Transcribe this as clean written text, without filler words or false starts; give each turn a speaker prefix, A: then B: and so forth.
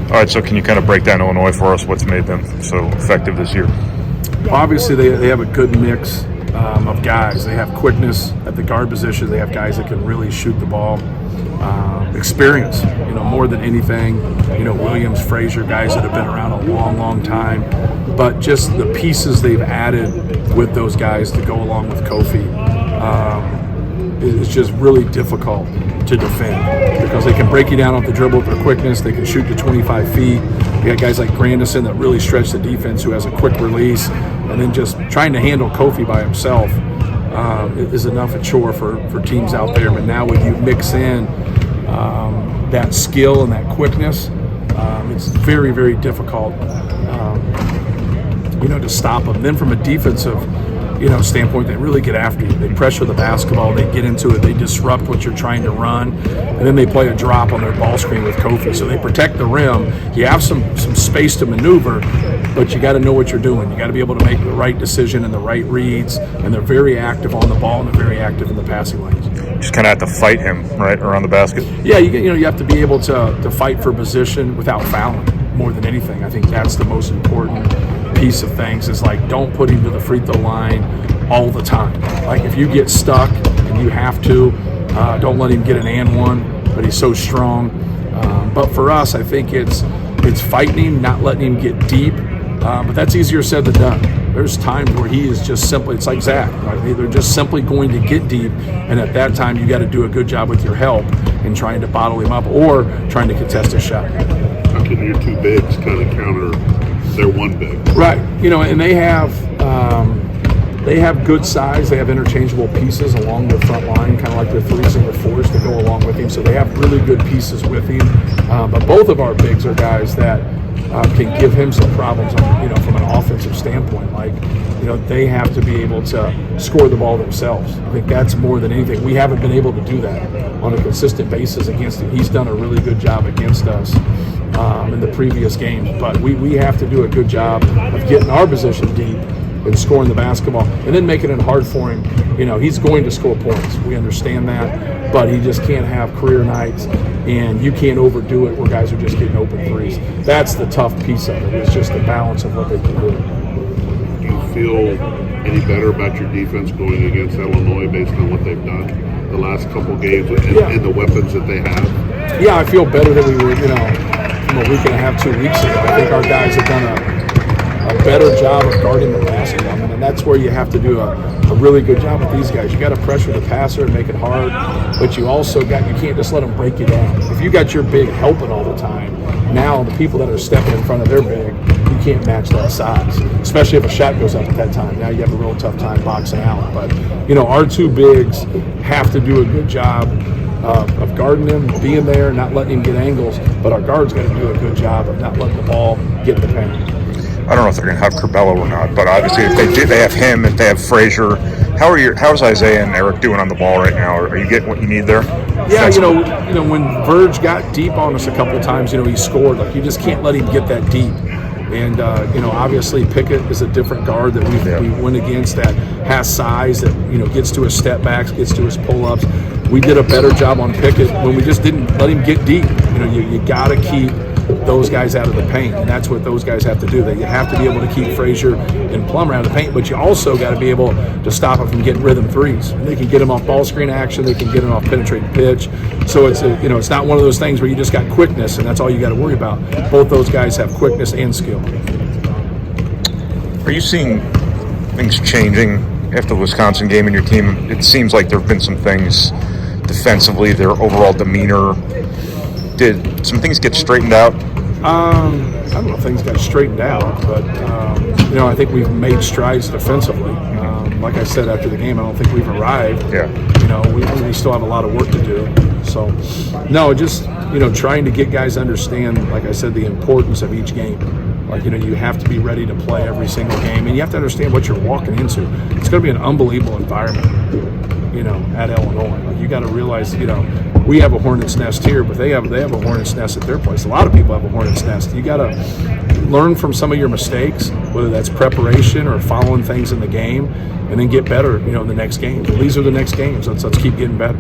A: All right, so can you kind of break down Illinois for us? What's made them so effective this year?
B: Obviously, they have a good mix of guys. They have quickness at the guard position. They have guys that can really shoot the ball. Experience, more than anything. Williams, Frazier, guys that have been around a long, long time. But just the pieces they've added with those guys to go along with Kofi is just really difficult to defend because they can break you down off the dribble with their quickness. They can shoot to 25 feet. You got guys like Grandison that really stretch the defense, who has a quick release, and then just trying to handle Kofi by himself is enough a chore for teams out there. But now when you mix in that skill and that quickness, it's very, very difficult, to stop them. Then from a defensive, standpoint, they really get after you. They pressure the basketball, they get into it, they disrupt what you're trying to run, and then they play a drop on their ball screen with Kofi. So they protect the rim. You have some space to maneuver, but you got to know what you're doing. You got to be able to make the right decision and the right reads, and they're very active on the ball and they're very active in the passing lanes.
A: Just kind of have to fight him, right, around the basket.
B: Yeah, you have to be able to fight for position without fouling more than anything. I think that's the most important piece of things is like, don't put him to the free throw line all the time. Like if you get stuck and you have to, don't let him get an and one, but he's so strong. But for us, I think it's fighting him, not letting him get deep. But that's easier said than done. There's times where he is just simply, it's like Zach, right? They're just simply going to get deep, and at that time you got to do a good job with your help in trying to bottle him up or trying to contest his shot.
C: How can your two bigs kind of counter their one big?
B: Right, and they have good size. They have interchangeable pieces along their front line, kind of like their threes and their fours to go along with him. So they have really good pieces with him. But both of our bigs are guys that can give him some problems, from an offensive standpoint. Like, they have to be able to score the ball themselves. I think that's more than anything. We haven't been able to do that on a consistent basis against him. He's done a really good job against us in the previous game. But we have to do a good job of getting our position deep and scoring the basketball, and then making it hard for him. He's going to score points. We understand that, but he just can't have career nights, and you can't overdo it where guys are just getting open threes. That's the tough piece of it, is just the balance of what they can do.
C: Do you feel any better about your defense going against Illinois based on what they've done the last couple games and the weapons that they have?
B: Yeah, I feel better than we were, from a week and a half, 2 weeks ago. I think our guys have done a better job of guarding the basketball, and that's where you have to do a really good job with these guys. You got to pressure the passer and make it hard, but you can't just let them break you down. If you got your big helping all the time, now the people that are stepping in front of their big, you can't match that size, especially if a shot goes up at that time. Now you have a real tough time boxing out. But our two bigs have to do a good job of guarding him, being there, not letting him get angles, but our guards got to do a good job of not letting the ball get the paint.
A: I don't know if they're going to have Curbelo or not, but obviously if they have him, if they have Frazier, how's Isaiah and Eric doing on the ball right now? Are you getting what you need there?
B: Yeah, when Verge got deep on us a couple of times, he scored. Like, you just can't let him get that deep. And obviously Pickett is a different guard that we went against that has size, that gets to his step backs, gets to his pull ups. We did a better job on Pickett when we just didn't let him get deep. You got to keep those guys out of the paint, and that's what those guys have to do. You have to be able to keep Frazier and Plummer out of the paint, but you also got to be able to stop them from getting rhythm threes. And they can get them off ball screen action, they can get them off penetrating pitch. So it's not one of those things where you just got quickness and that's all you got to worry about. Both those guys have quickness and skill.
A: Are you seeing things changing after the Wisconsin game in your team? It seems like there have been some things defensively, their overall demeanor. Did some things get straightened out?
B: I don't know if things got straightened out, but I think we've made strides defensively. Like I said after the game, I don't think we've arrived.
A: Yeah.
B: We still have a lot of work to do. So, no, just trying to get guys to understand, like I said, the importance of each game. Like, you have to be ready to play every single game, and you have to understand what you're walking into. It's going to be an unbelievable environment, at Illinois. Like, you got to realize, we have a hornet's nest here, but they have a hornet's nest at their place. A lot of people have a hornet's nest. You got to learn from some of your mistakes, whether that's preparation or following things in the game, and then get better, in the next game. These are the next games. Let's keep getting better.